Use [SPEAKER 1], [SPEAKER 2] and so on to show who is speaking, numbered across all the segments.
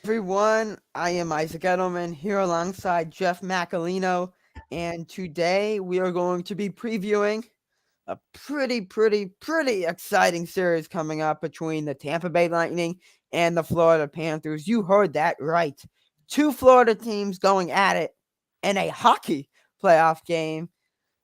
[SPEAKER 1] Everyone. I am Isaac Edelman here alongside Jeff Macolino, and today we are going to be previewing a pretty exciting series coming up between the Tampa Bay Lightning and the Florida Panthers. You heard that right. Two Florida teams going at it in a hockey playoff game.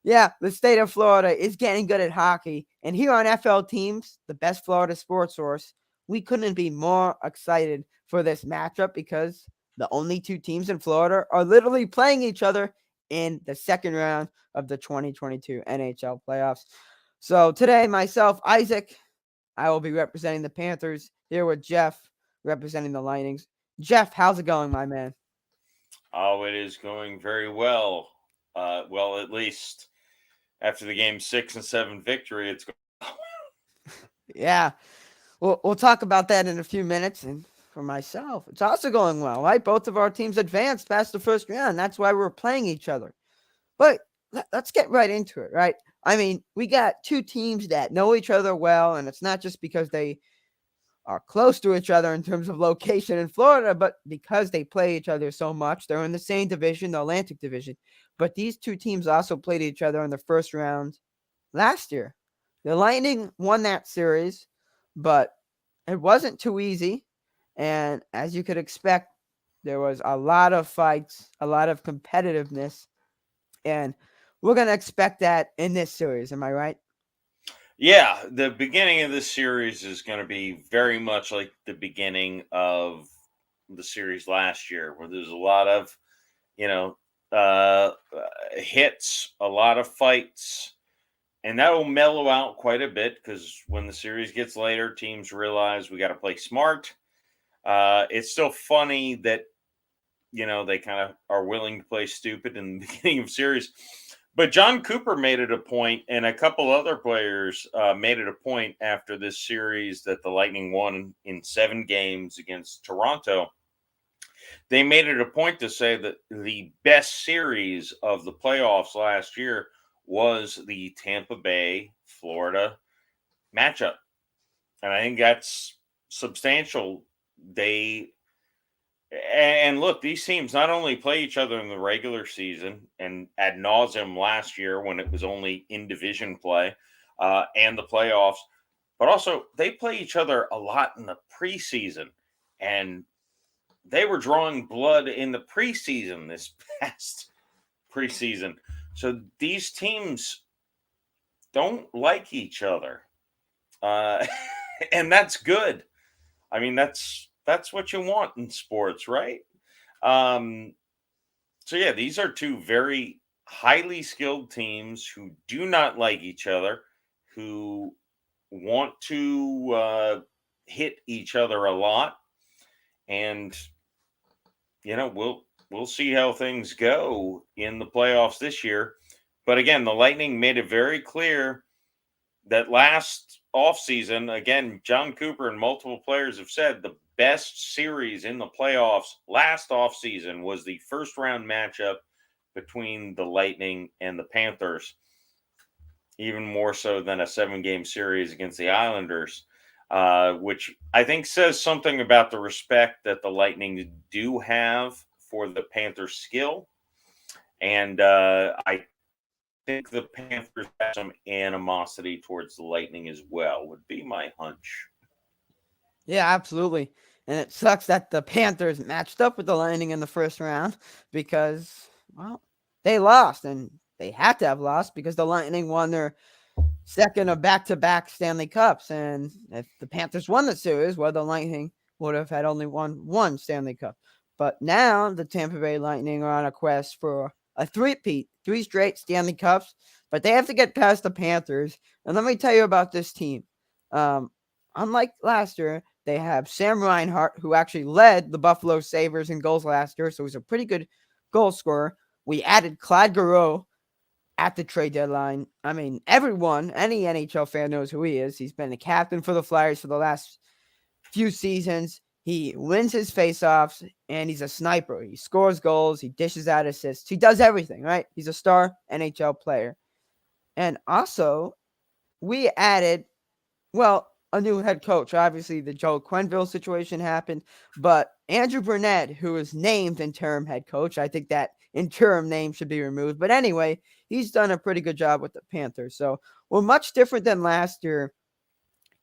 [SPEAKER 1] Yeah, the state of Florida is getting good at hockey. And here on FL Teams, the best Florida sports source, we couldn't be more excited for this matchup because the only two teams in Florida are literally playing each other in the second round of the 2022 NHL playoffs. So today, myself, Isaac, I will be representing the Panthers here with Jeff representing the Lightnings. Jeff, how's it going, my man?
[SPEAKER 2] Oh, it is going very well. Well, at least after the game 6 and 7 victory, it's
[SPEAKER 1] Yeah, we'll talk about that in a few minutes. And for myself, it's also going well, right? Both of our teams advanced past the first round. That's why we're playing each other. But let's get right into it, right? I mean, we got two teams that know each other well, and it's not just because they are close to each other in terms of location in Florida, but because they play each other so much. They're in the same division, the Atlantic Division. But these two teams also played each other in the first round last year. The Lightning won that series, but it wasn't too easy. And as you could expect, there was a lot of fights, a lot of competitiveness, and we're going to expect that in this series. Am I right?
[SPEAKER 2] yeah. The beginning of this series is going to be very much like the beginning of the series last year, where there's a lot of you know hits, a lot of fights, and that will mellow out quite a bit because when the series gets later, teams realize we got to play smart. It's still funny that they kind of are willing to play stupid in the beginning of series. But John Cooper made it a point, and a couple other players made it a point after this series that the Lightning won in 7 games against Toronto. They made it a point to say that the best series of the playoffs last year was the Tampa Bay Florida matchup. And I think that's substantial. They And look, these teams not only play each other in the regular season and ad nauseum last year when it was only in division play and the playoffs, but also they play each other a lot in the preseason. And they were drawing blood in the preseason this past preseason. So these teams don't like each other. Uh, and that's good. I mean, that's what you want in sports, right? Um, So yeah, these are two very highly skilled teams who do not like each other, who want to hit each other a lot, and we'll see how things go in the playoffs this year. But again, the Lightning made it very clear that last offseason, again, John Cooper and multiple players have said the best series in the playoffs last offseason was the first round matchup between the Lightning and the Panthers, even more so than a 7 game series against the Islanders, which I think says something about the respect that the Lightning do have for the Panthers' skill. And I think the Panthers have some animosity towards the Lightning as well, would be my hunch.
[SPEAKER 1] Yeah, absolutely. And it sucks that the Panthers matched up with the Lightning in the first round because, well, they lost and they had to have lost because the Lightning won their second of back-to-back Stanley Cups. And if the Panthers won the series, well, the Lightning would have had only won one Stanley Cup. But now the Tampa Bay Lightning are on a quest for a three-peat, 3 straight Stanley Cups. But they have to get past the Panthers. And let me tell you about this team. Um, Unlike last year, they have Sam Reinhart, who actually led the Buffalo Sabres in goals last year, so he's a pretty good goal scorer. We added Claude Giroux at the trade deadline. I mean, everyone, any NHL fan knows who he is. He's been the captain for the Flyers for the last few seasons. He wins his faceoffs, and he's a sniper. He scores goals. He dishes out assists. He does everything, right? He's a star NHL player. And also, we added, well, a new head coach. Obviously, the Joe Quenneville situation happened, but Andrew Burnett, who was named interim head coach, I think that interim name should be removed. But anyway, he's done a pretty good job with the Panthers. So we're much different than last year.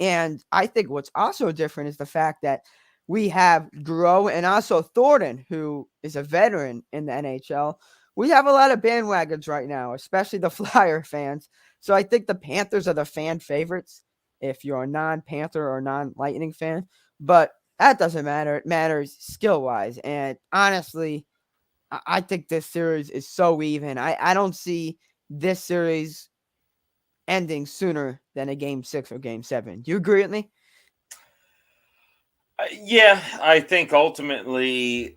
[SPEAKER 1] And I think what's also different is the fact that we have Groh and also Thornton, who is a veteran in the NHL. We have a lot of bandwagons right now, especially the Flyer fans. So I think the Panthers are the fan favorites if you're a non-Panther or non-Lightning fan. But that doesn't matter. It matters skill-wise. And honestly, I think this series is so even. I don't see this series ending sooner than a game 6 or game 7. Do you agree with me?
[SPEAKER 2] Yeah, I think ultimately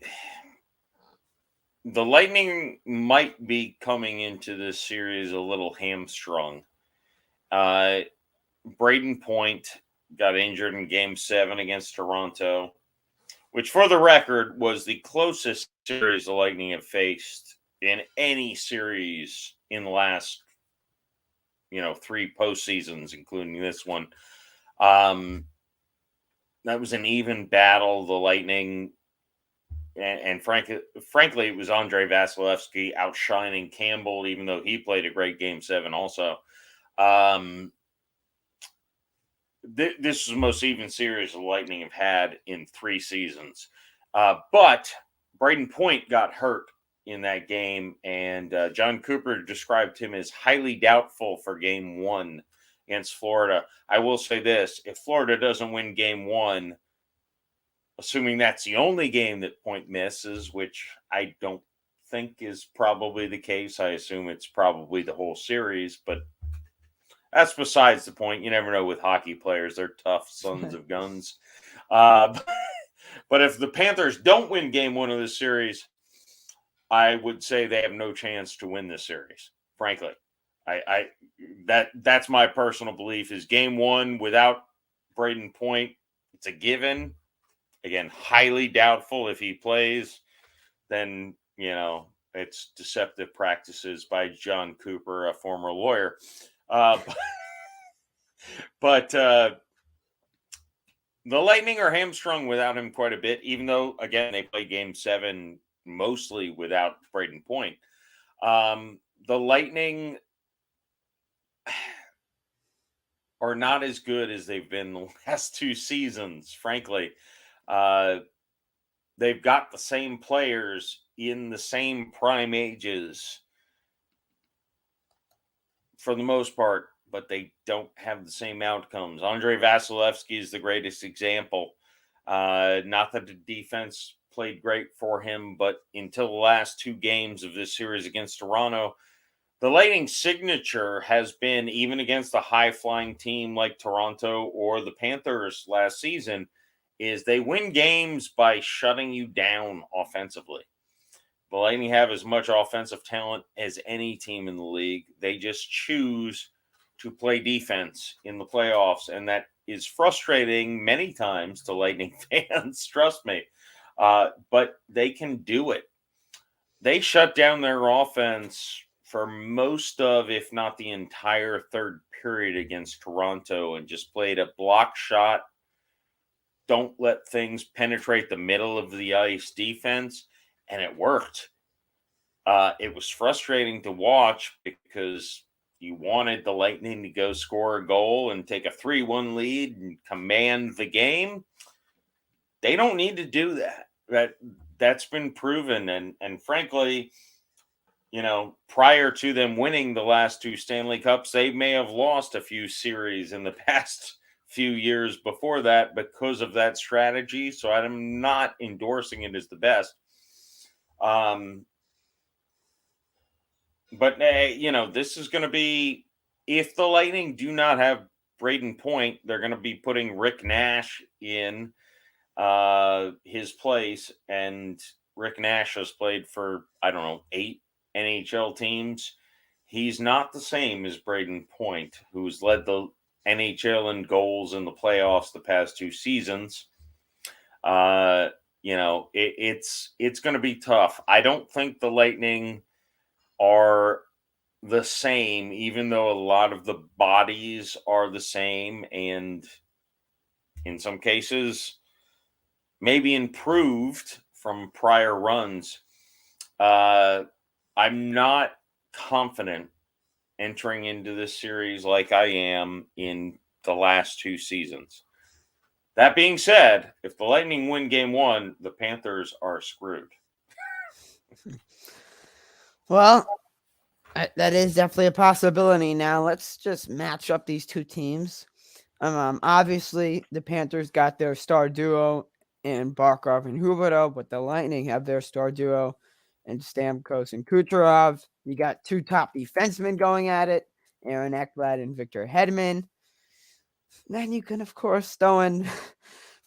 [SPEAKER 2] the Lightning might be coming into this series a little hamstrung. Uh, Braden Point got injured in game 7 against Toronto, which, for the record, was the closest series the Lightning have faced in any series in the last, 3 postseasons, including this one. That was an even battle. The Lightning, and frankly, it was Andrei Vasilevsky outshining Campbell, even though he played a great game 7 also. This is the most even series the Lightning have had in 3 seasons. But Braden Point got hurt in that game, and John Cooper described him as highly doubtful for game 1 against Florida. I will say this: if Florida doesn't win game 1, assuming that's the only game that Point misses, which I don't think is probably the case, I assume it's probably the whole series, but that's besides the point. You never know with hockey players. They're tough sons of guns. Uh, but if the Panthers don't win game 1 of this series, I would say they have no chance to win this series. Frankly, that's my personal belief. Is game 1 without Braden Point, it's a given. Again, highly doubtful if he plays. Then it's deceptive practices by John Cooper, a former lawyer. But the Lightning are hamstrung without him quite a bit, even though, again, they play game 7 mostly without Braden Point. The Lightning are not as good as they've been the last 2 seasons, frankly. They've got the same players in the same prime ages for the most part, but they don't have the same outcomes. Andrei Vasilevsky is the greatest example. Not that the defense played great for him, but until the last 2 games of this series against Toronto, the Lightning signature has been, even against a high-flying team like Toronto or the Panthers last season, is they win games by shutting you down offensively. The Lightning have as much offensive talent as any team in the league. They just choose to play defense in the playoffs, and that is frustrating many times to Lightning fans, trust me. But they can do it. They shut down their offense for most of, if not the entire third period against Toronto, and just played a block shot, don't let things penetrate the middle of the ice defense, and it worked. It was frustrating to watch because you wanted the Lightning to go score a goal and take a 3-1 lead and command the game. They don't need to do that. That's been proven, and frankly, prior to them winning the last 2 Stanley Cups, they may have lost a few series in the past few years before that because of that strategy. So I'm not endorsing it as the best. But this is going to be, if the Lightning do not have Braden Point, they're going to be putting Rick Nash in his place, and Rick Nash has played for 8 NHL teams. He's not the same as Braden Point, who's led the NHL in goals in the playoffs the past 2 seasons. It's going to be tough. I don't think the Lightning are the same, even though a lot of the bodies are the same, and in some cases, maybe improved from prior runs. I'm not confident entering into this series like I am in the last two seasons. That being said, if the Lightning win game one, the Panthers are screwed.
[SPEAKER 1] Well, that is definitely a possibility. Now, let's just match up these two teams. Obviously, the Panthers got their star duo in Barkov and Huberdeau, but the Lightning have their star duo in Stamkos and Kucherov. You got two top defensemen going at it, Aaron Ekblad and Victor Hedman. Then you can, of course, throw in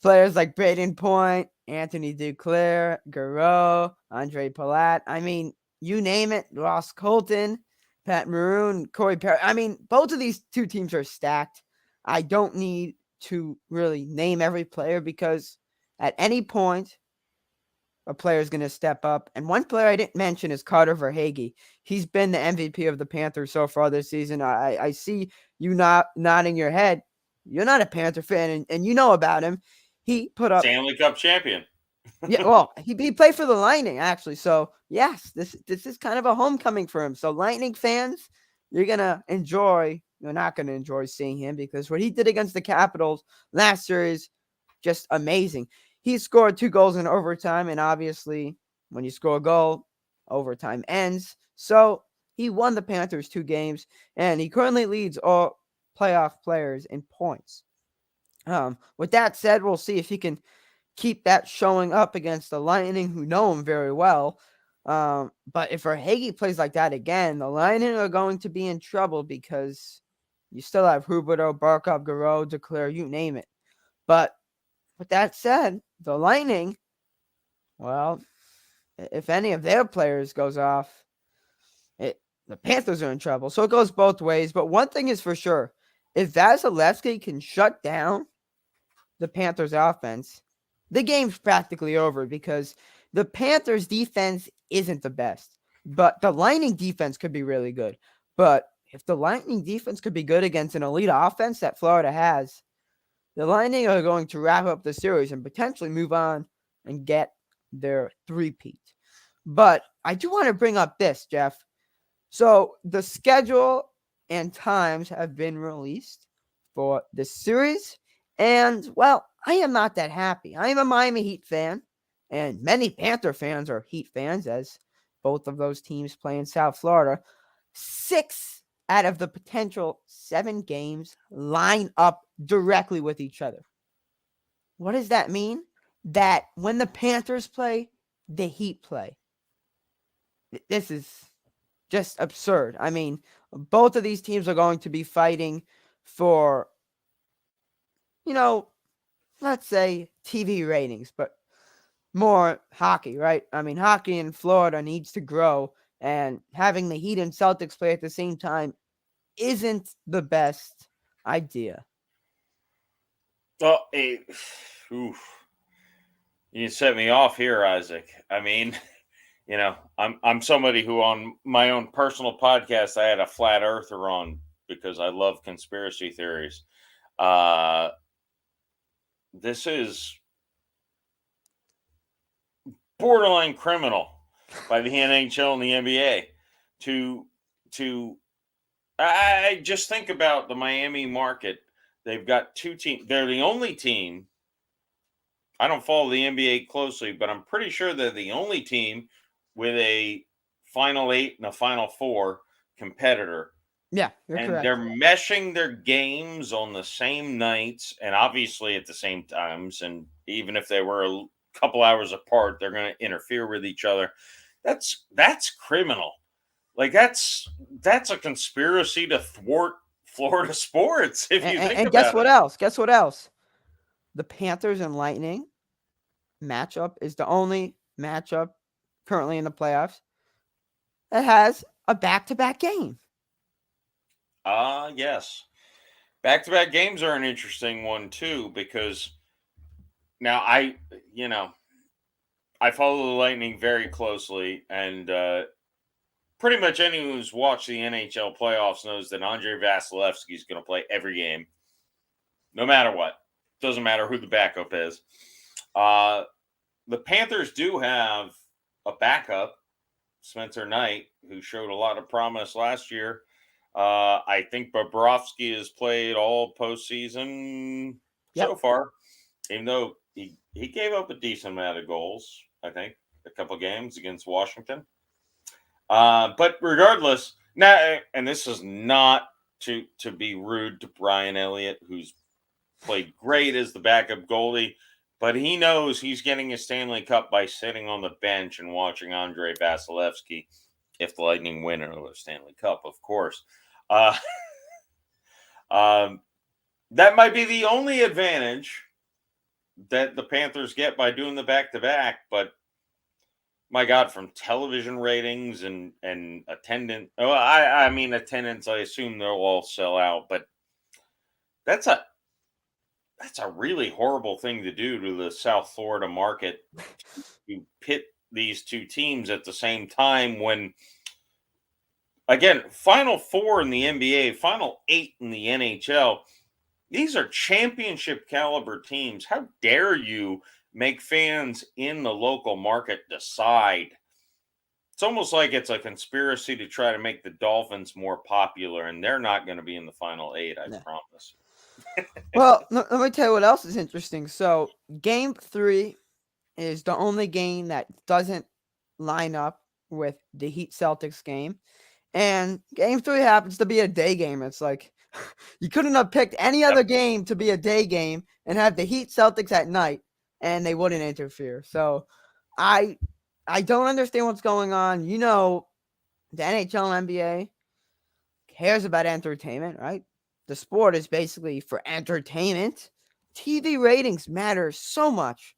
[SPEAKER 1] players like Braden Point, Anthony Duclair, Garreau, Andre Palat. I mean, you name it. Ross Colton, Pat Maroon, Corey Perry. I mean, both of these two teams are stacked. I don't need to really name every player because at any point, a player is going to step up. And one player I didn't mention is Carter Verhaeghe. He's been the MVP of the Panthers so far this season. I see you nodding your head. You're not a Panther fan, and you know about him. He put up
[SPEAKER 2] Stanley Cup champion.
[SPEAKER 1] Yeah, well, he played for the Lightning actually. So yes, this is kind of a homecoming for him. So Lightning fans, you're not gonna enjoy seeing him because what he did against the Capitals last series, just amazing. He scored 2 goals in overtime, and obviously, when you score a goal, overtime ends. So he won the Panthers 2 games, and he currently leads all playoff players in points. With that said, we'll see if he can keep that showing up against the Lightning, who know him very well. But if Verhaeghe plays like that again, the Lightning are going to be in trouble because you still have Huberdeau, Barkov, Garreau, Duclair, you name it. But with that said, the Lightning, well, if any of their players goes off, the Panthers are in trouble. So it goes both ways. But one thing is for sure, if Vasilevsky can shut down the Panthers offense, the game's practically over because the Panthers defense isn't the best, but the Lightning defense could be really good. But if the Lightning defense could be good against an elite offense that Florida has, the Lightning are going to wrap up the series and potentially move on and get their three-peat. But I do want to bring up this, Jeff. So the schedule and times have been released for the series. And, well, I am not that happy. I am a Miami Heat fan, and many Panther fans are Heat fans as both of those teams play in South Florida. 6 out of the potential 7 games line up directly with each other. What does that mean? That when the Panthers play, the Heat play. This is just absurd. I mean, both of these teams are going to be fighting for, let's say TV ratings, but more hockey, right? I mean, hockey in Florida needs to grow, and having the Heat and Celtics play at the same time isn't the best idea.
[SPEAKER 2] Oh, you set me off here, Isaac. I mean, I'm somebody who on my own personal podcast I had a flat earther on because I love conspiracy theories. This is borderline criminal by the NHL and the NBA I just think about the Miami market. They've got 2 teams. They're the only team. I don't follow the NBA closely, but I'm pretty sure they're the only team with a Final 8 and a Final 4 competitor.
[SPEAKER 1] Yeah, you're correct.
[SPEAKER 2] They're meshing their games on the same nights and obviously at the same times. And even if they were a couple hours apart, they're going to interfere with each other. That's criminal. Like that's a conspiracy to thwart Florida sports. If you think about it.
[SPEAKER 1] And guess what else? Guess what else? The Panthers and Lightning matchup is the only matchup currently in the playoffs that has a back-to-back game.
[SPEAKER 2] Yes. Back-to-back games are an interesting one too, because now I follow the Lightning very closely, and pretty much anyone who's watched the NHL playoffs knows that Andre Vasilevsky is going to play every game, no matter what. Doesn't matter who the backup is. The Panthers do have a backup, Spencer Knight, who showed a lot of promise last year. I think Bobrovsky has played all postseason so
[SPEAKER 1] Yep.
[SPEAKER 2] far, even though he gave up a decent amount of goals, I think, a couple games against Washington. But regardless, now, and this is not to be rude to Brian Elliott, who's played great as the backup goalie, but he knows he's getting a Stanley Cup by sitting on the bench and watching Andre Vasilevsky, if the Lightning win another Stanley Cup, of course. Uh, that might be the only advantage that the Panthers get by doing the back-to-back, but my God, from television ratings and attendance. Oh, I mean attendance. I assume they'll all sell out, but that's a really horrible thing to do to the South Florida market, to pit these two teams at the same time when, again, Final Four in the NBA, Final Eight in the NHL. These are championship caliber teams. How dare you make fans in the local market decide? It's almost like it's a conspiracy to try to make the Dolphins more popular, and they're not going to be in the final eight, I promise.
[SPEAKER 1] Well, let me tell you what else is interesting. So, Game 3 is the only game that doesn't line up with the Heat Celtics game. And Game 3 happens to be a day game. It's like you couldn't have picked any other game to be a day game and have the Heat Celtics at night, and they wouldn't interfere. So, I don't understand what's going on. You know, the NHL and NBA cares about entertainment, right? The sport is basically for entertainment. TV ratings matter so much.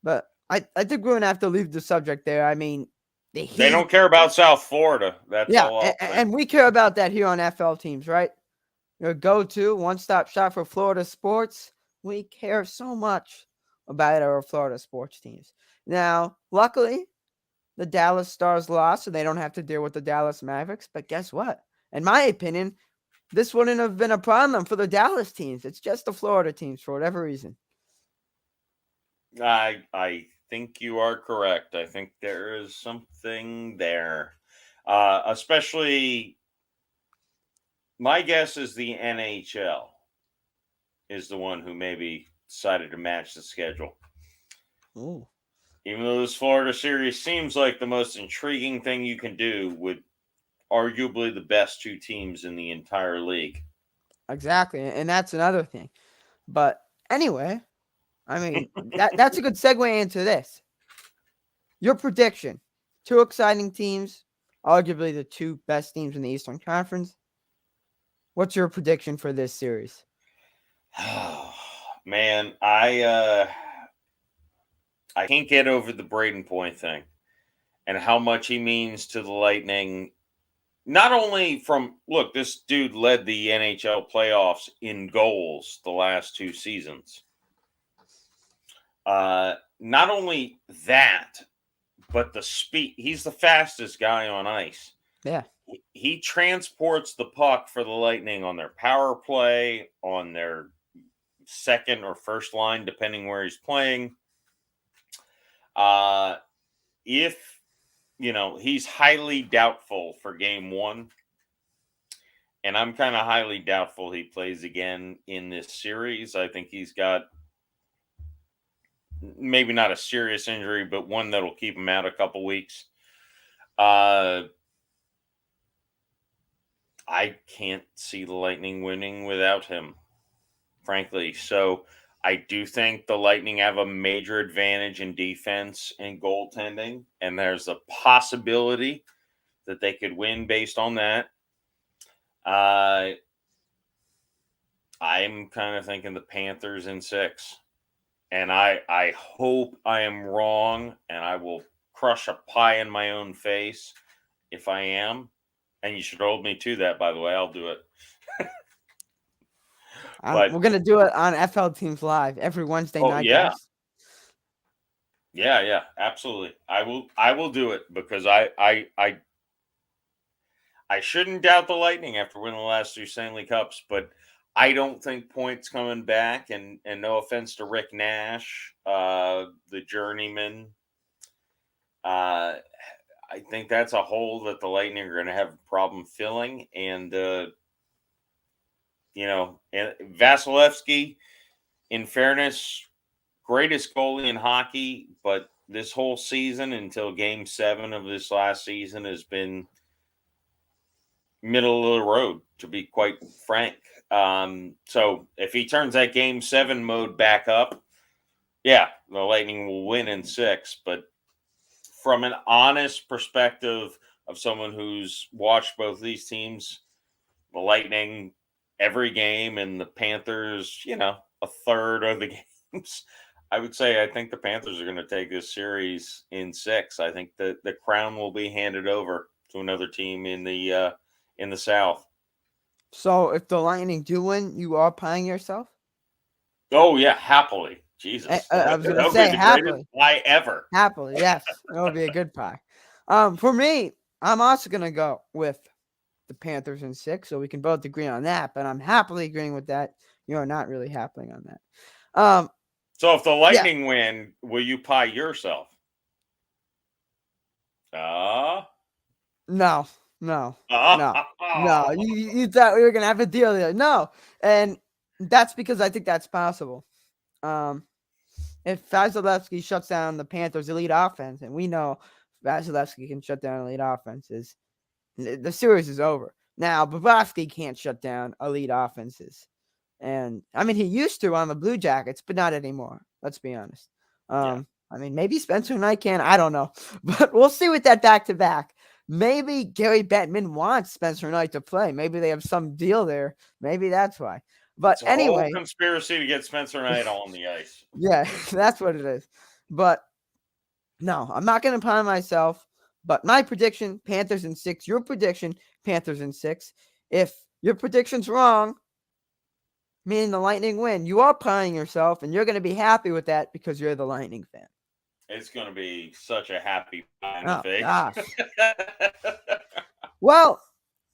[SPEAKER 1] But I think we're going to have to leave the subject there. I mean, the Heat.
[SPEAKER 2] They don't care about South Florida. That's all I'll say.
[SPEAKER 1] And we care about that here on FL Teams, right? Your go-to one-stop shop for Florida sports. We care so much about our Florida sports teams. Now, luckily, the Dallas Stars lost, so they don't have to deal with the Dallas Mavericks. But guess what? In my opinion, this wouldn't have been a problem for the Dallas teams. It's just the Florida teams for whatever reason.
[SPEAKER 2] I think you are correct. I think there is something there. Especially, my guess is the NHL is the one who maybe decided to match the schedule.
[SPEAKER 1] Ooh.
[SPEAKER 2] Even though this Florida series seems like the most intriguing thing you can do with arguably the best two teams in the entire league.
[SPEAKER 1] Exactly. And that's another thing. But anyway, I mean, that's a good segue into this. Your prediction. Two exciting teams, arguably the two best teams in the Eastern Conference. What's your prediction for this series?
[SPEAKER 2] Man, I can't get over the Braden Point thing and how much he means to the Lightning. Not only from, look, this dude led the NHL playoffs in goals the last two seasons. Not only that, but the speed. He's the fastest guy on ice.
[SPEAKER 1] Yeah.
[SPEAKER 2] He transports the puck for the Lightning on their power play, on their second or first line, depending where he's playing. If, he's highly doubtful for game one, and I'm kind of highly doubtful he plays again in this series. I think he's got maybe not a serious injury, but one that'll keep him out a couple weeks. I can't see the Lightning winning without him, frankly. So I do think the Lightning have a major advantage in defense and goaltending, and there's a possibility that they could win based on that. I'm kind of thinking the Panthers in 6. And I hope I am wrong, and I will crush a pie in my own face if I am. And you should hold me to that, by the way. I'll do it.
[SPEAKER 1] We're going to do it on FL Teams Live every Wednesday night.
[SPEAKER 2] Yeah.
[SPEAKER 1] Guys.
[SPEAKER 2] Yeah, absolutely. I will do it because I shouldn't doubt the Lightning after winning the last 2 Stanley Cups, but I don't think Point's coming back, and no offense to Rick Nash, the journeyman. Uh, I think that's a hole that the Lightning are going to have a problem filling, and and Vasilevsky, in fairness, greatest goalie in hockey, but this whole season until Game 7 of this last season has been middle of the road, to be quite frank. So if he turns that Game 7 mode back up, yeah, the Lightning will win in 6. But from an honest perspective of someone who's watched both these teams, the Lightning every game and the Panthers, a third of the games, I would say I think the Panthers are going to take this series in 6. I think the crown will be handed over to another team in the South.
[SPEAKER 1] So if the Lightning do win, you are pieing yourself?
[SPEAKER 2] Oh yeah, happily. Jesus,
[SPEAKER 1] I was gonna
[SPEAKER 2] that would be
[SPEAKER 1] say
[SPEAKER 2] the greatest
[SPEAKER 1] happily.
[SPEAKER 2] pie ever.
[SPEAKER 1] Happily, yes. That would be a good pie. For me, I'm also gonna go with the Panthers in 6, so we can both agree on that. But I'm happily agreeing with that. You're not really happy on that.
[SPEAKER 2] So if the
[SPEAKER 1] Yeah.
[SPEAKER 2] Lightning win, will you pie yourself?
[SPEAKER 1] No. No. You thought we were gonna have a deal there. No, and that's because I think that's possible. If Vasilevsky shuts down the Panthers' elite offense, and we know Vasilevsky can shut down elite offenses, the series is over. Now, Bobrovsky can't shut down elite offenses. And, I mean, he used to on the Blue Jackets, but not anymore. Let's be honest.
[SPEAKER 2] Yeah.
[SPEAKER 1] I mean, maybe Spencer Knight can. I don't know. But we'll see with that back-to-back. Maybe Gary Bettman wants Spencer Knight to play. Maybe they have some deal there. Maybe that's why. But
[SPEAKER 2] It's a whole
[SPEAKER 1] anyway,
[SPEAKER 2] conspiracy to get Spencer Knight on the ice.
[SPEAKER 1] yeah, that's what it is. But no, I'm not going to pie myself. But my prediction, Panthers in 6. Your prediction, Panthers in 6. If your prediction's wrong, meaning the Lightning win, you are pieing yourself, and you're going to be happy with that because you're the Lightning fan.
[SPEAKER 2] It's going to be such a happy pie in the
[SPEAKER 1] Oh,
[SPEAKER 2] face.
[SPEAKER 1] gosh. Well,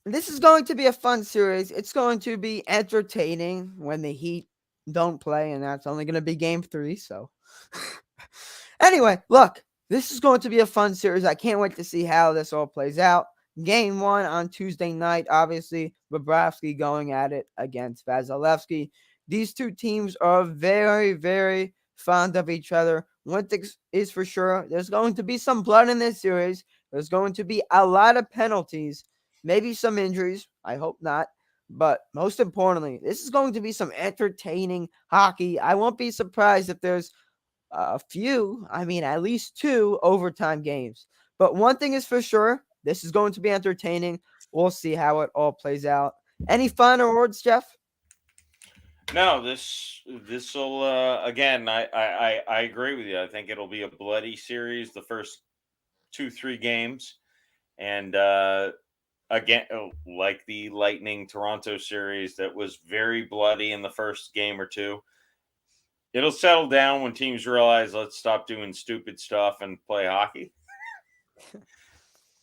[SPEAKER 1] this is going to be a fun series. It's going to be entertaining when the Heat don't play, and that's only going to be Game 3. So, anyway, look, this is going to be a fun series. I can't wait to see how this all plays out. Game 1 on Tuesday night, obviously, Bobrovsky going at it against Vasilevsky. These two teams are very, very fond of each other. One thing is for sure, there's going to be some blood in this series. There's going to be a lot of penalties, maybe some injuries. I hope not. But most importantly, this is going to be some entertaining hockey. I won't be surprised if there's a few, at least 2 overtime games. But one thing is for sure, this is going to be entertaining. We'll see how it all plays out. Any final words, Jeff?
[SPEAKER 2] No, this will again. I agree with you. I think it'll be a bloody series the first 2-3 games, and again, like the Lightning Toronto series, that was very bloody in the first game or two. It'll settle down when teams realize, let's stop doing stupid stuff and play hockey.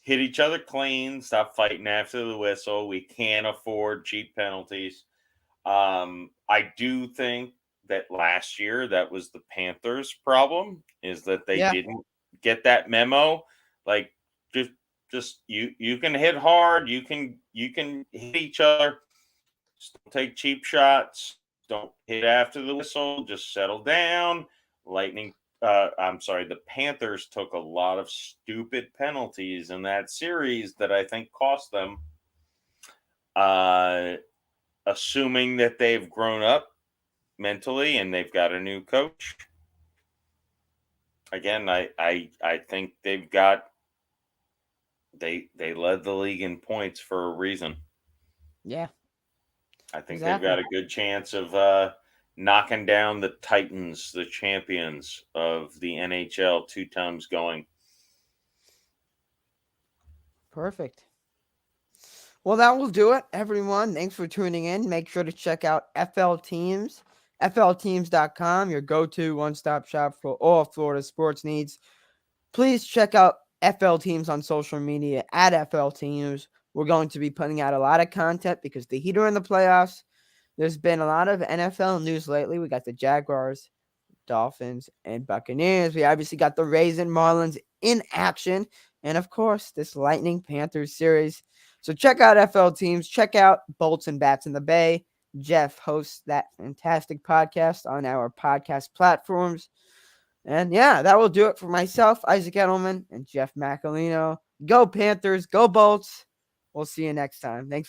[SPEAKER 2] Hit each other clean, stop fighting after the whistle. We can't afford cheap penalties. I do think that last year that was the Panthers' problem, is that they didn't get that memo. Like, just you can hit hard, you can hit each other. Just don't take cheap shots. Don't hit after the whistle. Just settle down. The Panthers took a lot of stupid penalties in that series that I think cost them. Assuming that they've grown up mentally and they've got a new coach. Again, I think they led the league in points for a reason.
[SPEAKER 1] Yeah.
[SPEAKER 2] I think they've got a good chance of knocking down the Titans, the champions of the NHL, 2 times going.
[SPEAKER 1] Perfect. Well, that will do it, everyone. Thanks for tuning in. Make sure to check out FL Teams, flteams.com, your go-to one-stop shop for all Florida sports needs. Please check out FL Teams on social media at FL Teams. We're going to be putting out a lot of content because the Heat are in the playoffs. There's been a lot of NFL news lately. We got the Jaguars, Dolphins, and Buccaneers. We obviously got the Rays and Marlins in action. And of course, this Lightning Panthers series. So check out FL teams. Check out Bolts and Bats in the Bay. Jeff hosts that fantastic podcast on our podcast platforms. And yeah, that will do it for myself, Isaac Edelman, and Jeff Macolino. Go Panthers, go Bolts. We'll see you next time. Thanks for